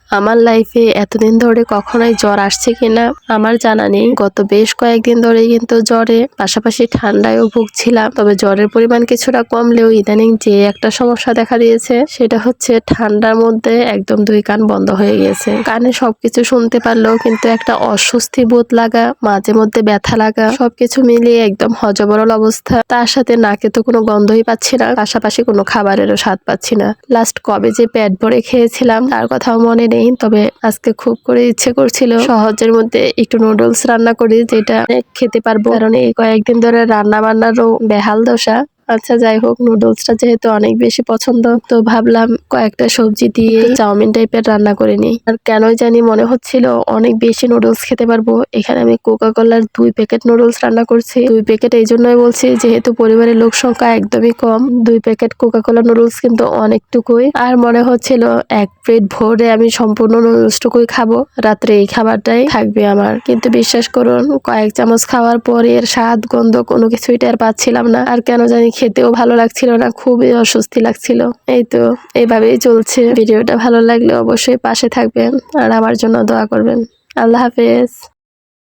আমার লাইফে এতদিন ধরে কখনোই জ্বর আসছে কিনা আমার জানা নেই। গত বেশ কয়েকদিন ধরে কিন্তু জ্বরে পাশাপাশি ঠান্ডায়ও ভুগছিলাম। তবে জ্বরের পরিমাণ কিছুটা কমলেও ইদানিং যে একটা সমস্যা দেখা দিয়েছে সেটা হচ্ছে ঠান্ডার মধ্যে একদম দুই কান বন্ধ হয়ে গেছে। কানে সবকিছু শুনতে পারলেও কিন্তু একটা অস্বস্তি বোধ লাগা, মাঝে মধ্যে ব্যথা লাগা, সবকিছু মিলিয়ে একদম হযবরল অবস্থা। তার সাথে নাকে তো কোনো গন্ধই পাচ্ছি না, পাশাপাশি কোনো খাবারেরও স্বাদ পাচ্ছি না। লাস্ট কবে যে পেট ভরে খেয়েছিলাম তার কথাও মনে নেই। তবে আজকে খুব করে ইচ্ছে করছিল সহজের মধ্যে একটু নুডলস রান্না করি, যেটা খেতে পারবো, কারণ এই কয়েকদিন ধরে রান্না বান্নারও বেহাল দশা। আচ্ছা যাই হোক, নুডলসটা যেহেতু অনেক বেশি পছন্দ, তো ভাবলাম কয়েকটা সবজি দিয়ে চাউমিন টাইপের রান্না করে নিই। আর কেনই জানি মনে হচ্ছিল অনেক বেশি নুডলস খেতে পারবো। এখানে আমি কোকা কোলার 2 প্যাকেট নুডলস রান্না করছি। 2 প্যাকেট এই জন্যই বলছি যেহেতু পরিবারের লোক সংখ্যা একদমই কম। 2 প্যাকেট কোকা কোলা নুডলস কিন্তু অনেকটুকুই। আর মনে হচ্ছিল এক প্লেট ভরে আমি সম্পূর্ণ নুডলসটুকুই খাবো, রাত্রে এই খাবারটাই থাকবে আমার। কিন্তু বিশ্বাস করুন, কয়েক চামচ খাওয়ার পর এর স্বাদ গন্ধ কোনো কিছুই টের পাচ্ছিলাম না। আর কেন জানি খেতেও ভালো লাগছিল না, খুবই অস্বস্তি লাগছিল। এই তো এইভাবেই চলছে। ভিডিওটা ভালো লাগলে অবশ্যই পাশে থাকবেন আর আমার জন্য দোয়া করবেন। আল্লাহ হাফেজ।